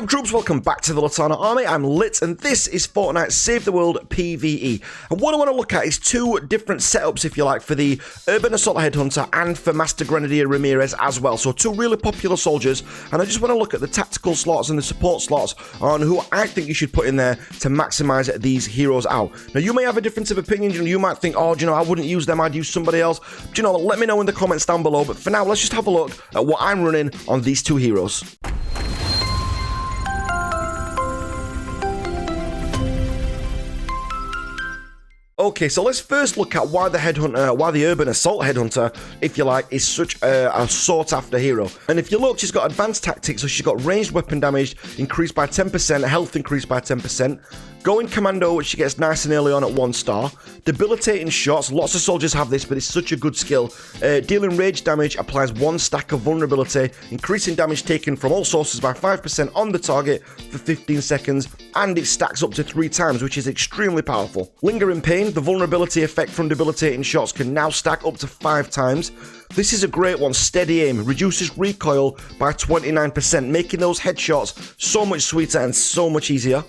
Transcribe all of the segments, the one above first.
up, troops? Welcome back to the Litanah army. I'm Lit, and this is Fortnite Save the World PvE. And what I want to look at is two different setups, if you like, for the Urban Assault Headhunter and for Master Grenadier Ramirez as well. So two really popular soldiers, and I just want to look at the tactical slots and the support slots on who I think you should put in there to maximize these heroes out. Now, you may have a difference of opinion. You might think, oh, I wouldn't use them, I'd use somebody else. Let me know in the comments down below. But for now, let's just have a look at what I'm running on these two heroes. Okay, so let's first look at why the Urban Assault Headhunter, if you like, is such a sought-after hero. And if you look, she's got advanced tactics, so she's got ranged weapon damage increased by 10%, health increased by 10%, Going Commando, which she gets nice and early on at 1 star. Debilitating Shots, lots of soldiers have this, but it's such a good skill. Dealing rage damage applies 1 stack of vulnerability, increasing damage taken from all sources by 5% on the target for 15 seconds, and it stacks up to 3 times, which is extremely powerful. Lingering Pain, the vulnerability effect from Debilitating Shots can now stack up to 5 times. This is a great one. Steady Aim reduces recoil by 29%, making those headshots so much sweeter and so much easier.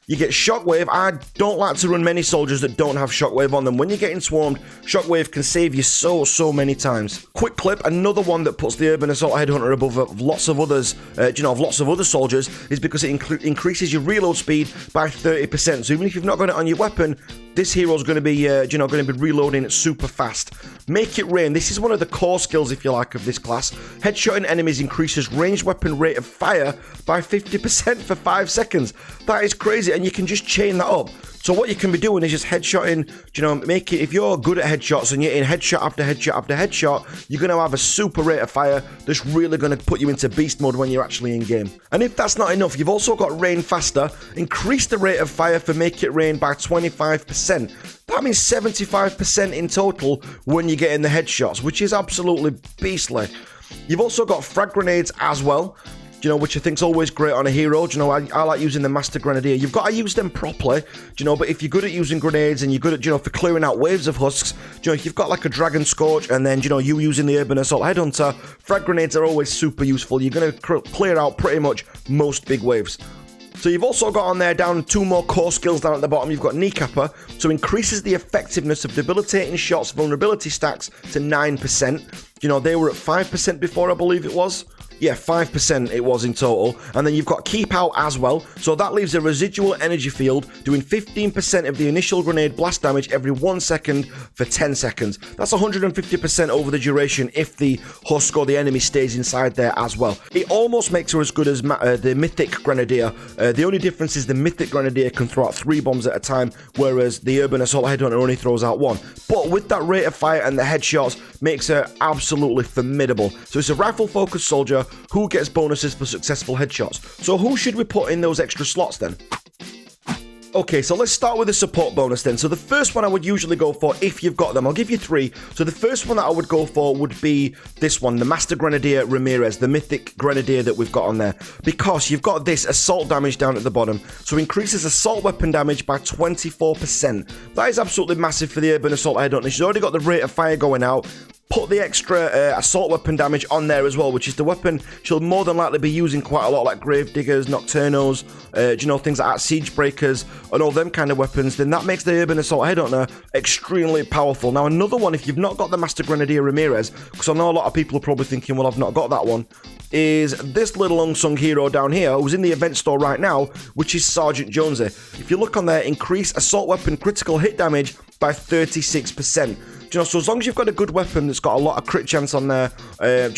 You get Shockwave. I don't like to run many soldiers that don't have Shockwave on them. When you're getting swarmed, Shockwave can save you so many times. Quick Clip, another one that puts the Urban Assault Headhunter above lots of others, of lots of other soldiers, is because it increases your reload speed by 30%. So even if you've not got it on your weapon, this hero's going to be, reloading super fast. Make It Rain. This is one of the core skills, if you like, of this class. Headshotting enemies increases ranged weapon rate of fire by 50% for 5 seconds. That is crazy, and you can just chain that up. So what you can be doing is just headshotting, if you're good at headshots and you're in headshot after headshot after headshot, you're going to have a super rate of fire that's really going to put you into beast mode when you're actually in game. And if that's not enough, you've also got Rain Faster. Increase the rate of fire for Make It Rain by 25%. That means 75% in total when you get in the headshots, which is absolutely beastly. You've also got Frag Grenades as well, which I think is always great on a hero. I like using the Master Grenadier. You've got to use them properly, but if you're good at using grenades and you're good at, for clearing out waves of husks, if you've got like a Dragon Scorch and then, you using the Urban Assault Headhunter, Frag Grenades are always super useful. You're going to clear out pretty much most big waves. So you've also got on there down 2 more core skills down at the bottom. You've got Kneecapper, so increases the effectiveness of Debilitating Shots vulnerability stacks to 9%. They were at 5% before, I believe it was. Yeah, 5% it was in total. And then you've got Keep Out as well. So that leaves a residual energy field doing 15% of the initial grenade blast damage every 1 second for 10 seconds. That's 150% over the duration if the husk or the enemy stays inside there as well. It almost makes her as good as the Mythic Grenadier. The only difference is the Mythic Grenadier can throw out 3 bombs at a time, whereas the Urban Assault Headhunter only throws out 1. But with that rate of fire and the headshots, makes her absolutely formidable. So it's a rifle-focused soldier who gets bonuses for successful headshots. So who should we put in those extra slots then? Okay, so let's start with the support bonus then. So the first one I would usually go for, if you've got them, I'll give you 3. So the first one that I would go for would be this one, the Master Grenadier Ramirez, the Mythic Grenadier that we've got on there. Because you've got this assault damage down at the bottom. So increases assault weapon damage by 24%. That is absolutely massive for the Urban Assault Headhunter. She's already got the rate of fire going out. Put the extra assault weapon damage on there as well, which is the weapon she'll more than likely be using quite a lot, like Gravediggers, Nocturnos, things like that, Siege Breakers, and all them kind of weapons. Then that makes the Urban Assault Headhunter extremely powerful. Now, another one, if you've not got the Master Grenadier Ramirez, because I know a lot of people are probably thinking, well, I've not got that one, is this little unsung hero down here, who's in the event store right now, which is Sergeant Jonesy. If you look on there, increase assault weapon critical hit damage by 36%. So as long as you've got a good weapon that's got a lot of crit chance on there,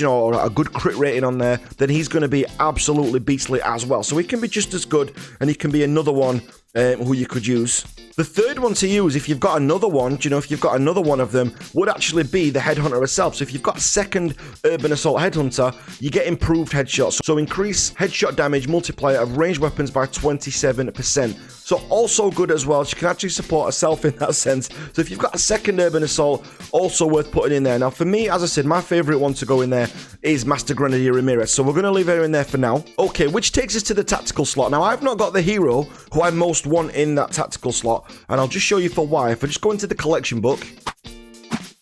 or a good crit rating on there, then he's going to be absolutely beastly as well. So he can be just as good, and he can be another one who you could use. The third one to use, if you've got another one, if you've got another one of them, would actually be the Headhunter herself. So if you've got a second Urban Assault Headhunter, you get improved headshots. So increase headshot damage multiplier of ranged weapons by 27%. So also good as well. She can actually support herself in that sense. So if you've got a second Urban Assault, also worth putting in there. Now for me, as I said, my favourite one to go in there is Master Grenadier Ramirez. So we're going to leave her in there for now. Okay, which takes us to the tactical slot. Now I've not got the hero who I most want in that tactical slot, and I'll just show you for why. If I just go into the collection book,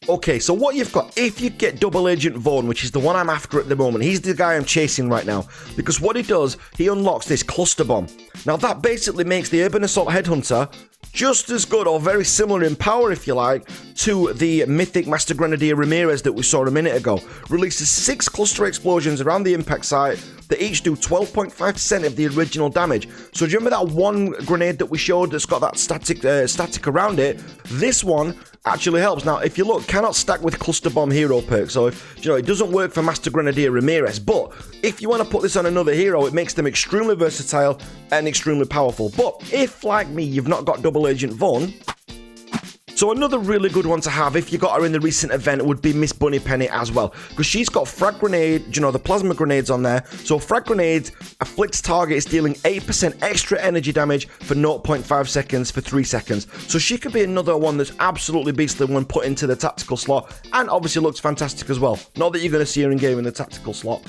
Okay, so what you've got, if you get Double Agent Vaughn, which is the one I'm after at the moment, he's the guy I'm chasing right now, because what he does, he unlocks this cluster bomb. Now that basically makes the Urban Assault Headhunter just as good, or very similar in power, if you like, to the Mythic Master Grenadier Ramirez that we saw a minute ago. Releases 6 cluster explosions around the impact site that each do 12.5% of the original damage. So do you remember that one grenade that we showed that's got that static around it? This one actually helps. Now, if you look, cannot stack with cluster bomb hero perk, so it doesn't work for Master Grenadier Ramirez, but if you want to put this on another hero, it makes them extremely versatile and extremely powerful. But if, like me, you've not got Double Agent Vaughn, so another really good one to have if you got her in the recent event would be Miss Bunnypenny as well, because she's got frag grenade, the plasma grenades on there. So frag grenades afflicts targets dealing 8% extra energy damage for 0.5 seconds for 3 seconds. So she could be another one that's absolutely beastly when put into the tactical slot, and obviously looks fantastic as well. Not that you're going to see her in game in the tactical slot.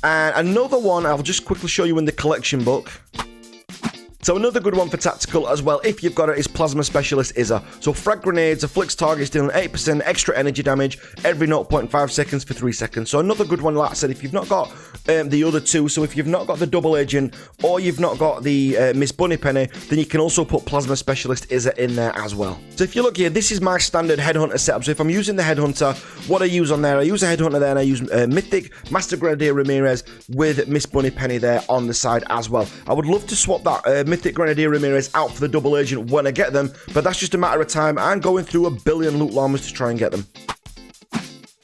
And another one I'll just quickly show you in the collection book. So another good one for tactical as well, if you've got it, is Plasma Specialist Izza. So frag grenades afflicts targets dealing 8% extra energy damage every 0.5 seconds for 3 seconds. So another good one, like I said, if you've not got the other two, so if you've not got the Double Agent or you've not got the Miss Bunnypenny, then you can also put Plasma Specialist Izza in there as well. So if you look here, this is my standard Headhunter setup. So if I'm using the Headhunter, what I use on there, I use a Headhunter there, and I use Mythic Master Grenadier Ramirez with Miss Bunnypenny there on the side as well. I would love to swap that Mythic Grenadier Ramirez out for the Double Agent when I get them, but that's just a matter of time and going through a billion loot llamas to try and get them.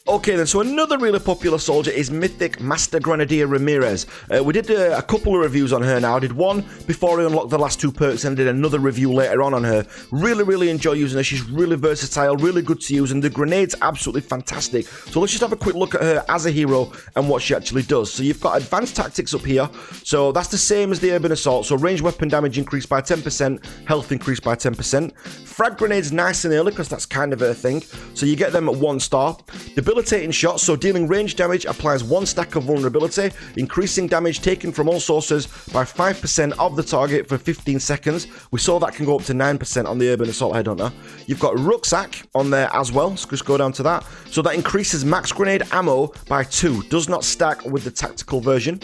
Okay then, so another really popular soldier is Mythic Master Grenadier Ramirez. We did a couple of reviews on her now. I did one before I unlocked the last 2 perks, and I did another review later on her. Really enjoy using her. She's really versatile, really good to use, and the grenade's absolutely fantastic. So let's just have a quick look at her as a hero and what she actually does. So you've got advanced tactics up here. So that's the same as the Urban Assault. So ranged weapon damage increased by 10%, health increased by 10%. Frag grenades nice and early because that's kind of her thing. So you get them at 1 star. Debilitating Shots, so dealing range damage, applies 1 stack of vulnerability, increasing damage taken from all sources by 5% of the target for 15 seconds. We saw that can go up to 9% on the Urban Assault Headhunter. You've got Rucksack on there as well, so just go down to that. So that increases max grenade ammo by 2, does not stack with the tactical version.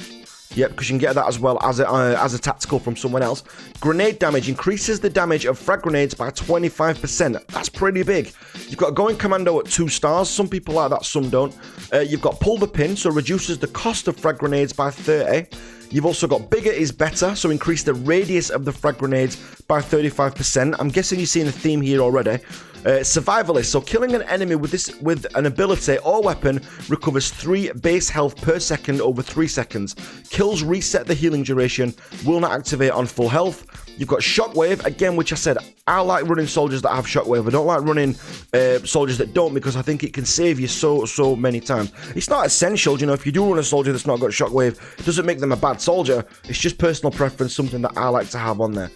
Yep, because you can get that as well as a tactical from someone else. Grenade damage increases the damage of frag grenades by 25%. That's pretty big. You've got Going Commando at 2 stars. Some people like that, some don't. You've got Pull the Pin, so reduces the cost of frag grenades by 30. You've also got Bigger is Better, so increase the radius of the frag grenades by 35%. I'm guessing you've seen a theme here already. Survivalist, so killing an enemy with an ability or weapon recovers 3 base health per second over 3 seconds. Kills reset the healing duration, will not activate on full health. You've got Shockwave, again, which I said, I like running soldiers that have Shockwave. I don't like running soldiers that don't, because I think it can save you so many times. It's not essential, if you do run a soldier that's not got Shockwave, it doesn't make them a bad soldier. It's just personal preference, something that I like to have on there.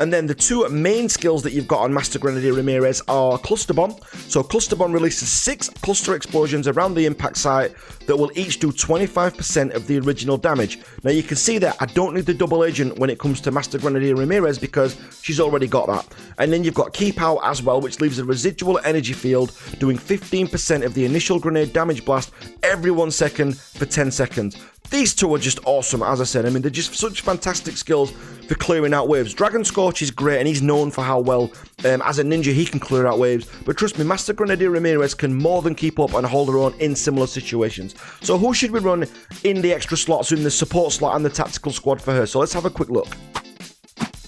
And then the 2 main skills that you've got on Master Grenadier Ramirez are Cluster Bomb. So Cluster Bomb releases 6 cluster explosions around the impact site that will each do 25% of the original damage. Now you can see that I don't need the Double Agent when it comes to Master Grenadier Ramirez because she's already got that. And then you've got Keep Out as well, which leaves a residual energy field doing 15% of the initial grenade damage blast every 1 second for 10 seconds. These 2 are just awesome, as I said. I mean, they're just such fantastic skills for clearing out waves. Dragon Scorch is great, and he's known for how well, as a ninja, he can clear out waves. But trust me, Master Grenadier Ramirez can more than keep up and hold her own in similar situations. So who should we run in the extra slots, in the support slot and the tactical squad for her? So let's have a quick look.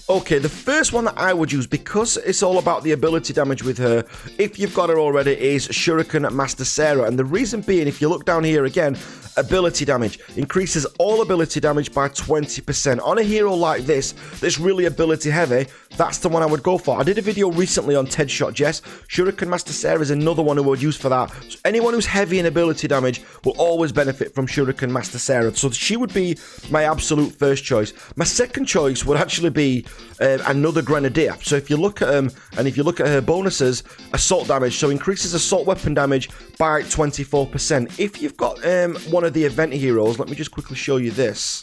Okay, the first one that I would use, because it's all about the ability damage with her, if you've got her already, is Shuriken Master Sarah. And the reason being, if you look down here again, ability damage increases all ability damage by 20%. On a hero like this, that's really ability heavy, that's the one I would go for. I did a video recently on Ted Shot Jess. Shuriken Master Sarah is another one who I would use for that. So anyone who's heavy in ability damage will always benefit from Shuriken Master Sarah. So she would be my absolute first choice. My second choice would actually be another Grenadier. So if you look at and if you look at her bonuses, assault damage, so increases assault weapon damage by 24%. If you've got one of the event heroes, let me just quickly show you this.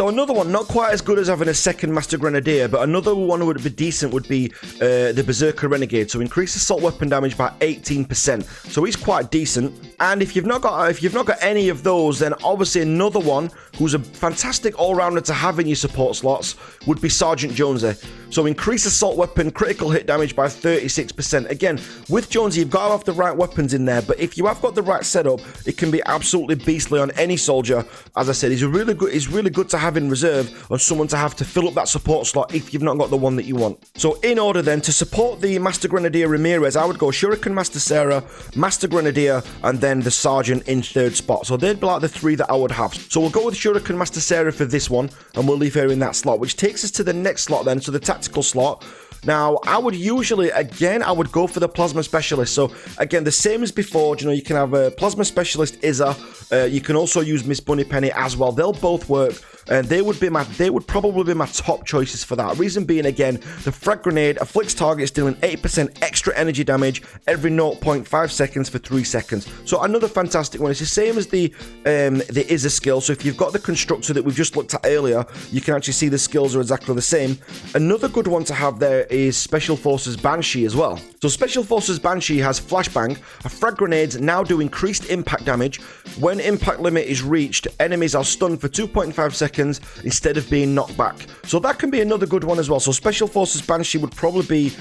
So another one, not quite as good as having a second Master Grenadier, but another one would be decent would be the Berserker Renegade. So increase assault weapon damage by 18%. So he's quite decent. And if you've not got any of those, then obviously another one who's a fantastic all-rounder to have in your support slots would be Sergeant Jonesy. So increase assault weapon critical hit damage by 36%. Again, with Jonesy, you've got to have the right weapons in there, but if you have got the right setup, it can be absolutely beastly on any soldier. As I said, he's really good to have in reserve on someone to have to fill up that support slot if you've not got the one that you want. So in order then, to support the Master Grenadier Ramirez, I would go Shuriken Master Sarah, Master Grenadier, and then the Sergeant in third spot. So they'd be like the three that I would have. So we'll go with Shuriken Master Sarah for this one, and we'll leave her in that slot, which takes us to the next slot then, so the tactical slot. Now, I would usually, again, I would go for the Plasma Specialist. So, again, the same as before, you know, you can have a Plasma Specialist Izza. You can also use Miss Bunnypenny as well. They'll both work. And they would probably be my top choices for that. Reason being, again, the frag grenade afflicts targets dealing 8% extra energy damage every 0.5 seconds for 3 seconds. So another fantastic one. It's the same as the Izza skill. So if you've got the constructor that we've just looked at earlier, you can actually see the skills are exactly the same. Another good one to have there is Special Forces Banshee as well. So Special Forces Banshee has flashbang. Frag grenades now do increased impact damage. When impact limit is reached, enemies are stunned for 2.5 seconds instead of being knocked back. So that can be another good one as well. So Special Forces Banshee would probably be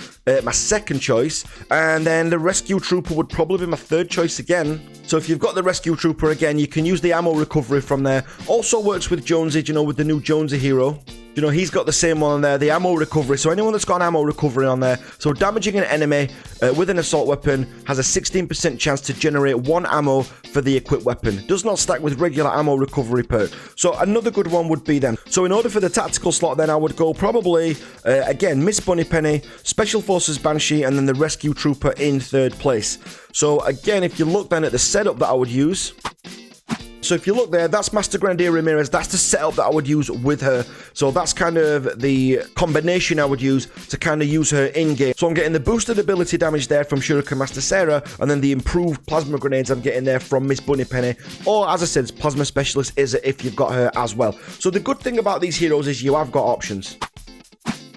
my second choice, and then the Rescue Trooper would probably be my third choice again. So if you've got the Rescue Trooper again, you can use the ammo recovery from there. Also works with Jonesy, you know, with the new Jonesy hero. You know, he's got the same one on there, the ammo recovery. So anyone that's got an ammo recovery on there, so damaging an enemy with an assault weapon has a 16% chance to generate 1 ammo for the equipped weapon. Does not stack with regular ammo recovery perk. So another good one would be them. So in order for the tactical slot, then I would go probably, again, Miss Bunnypenny, Special Forces Banshee, and then the Rescue Trooper in third place. So again, if you look then at the setup that I would use, so if you look there, that's Master Grenadier Ramirez. That's the setup that I would use with her. So that's kind of the combination I would use to kind of use her in-game. So I'm getting the boosted ability damage there from Shuriken Master Sarah, and then the improved plasma grenades I'm getting there from Miss Bunnypenny. Or, as I said, Plasma Specialist is if you've got her as well. So the good thing about these heroes is you have got options.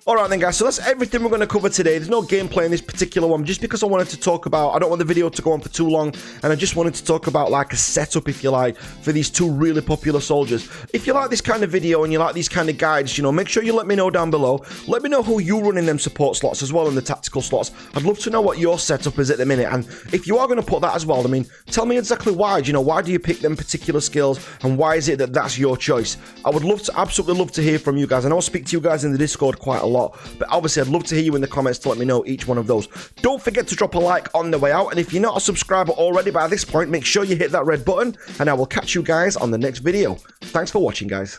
Alright then guys, so that's everything we're going to cover today. There's no gameplay in this particular one, just because I wanted to talk about, I don't want the video to go on for too long, and I just wanted to talk about like a setup, if you like, for these two really popular soldiers. If you like this kind of video and you like these kind of guides, you know, make sure you let me know down below. Let me know who you run in them support slots as well, in the tactical slots. I'd love to know what your setup is at the minute, and if you are going to put that as well, I mean, tell me exactly why, you know, why do you pick them particular skills, and why is it that that's your choice? I would love to, absolutely love to hear from you guys, and I'll speak to you guys in the Discord quite a lot, but obviously I'd love to hear you in the comments to let me know each one of those. Don't forget to drop a like on the way out, and if you're not a subscriber already by this point, make sure you hit that red button, and I will catch you guys on the next video. Thanks for watching, guys.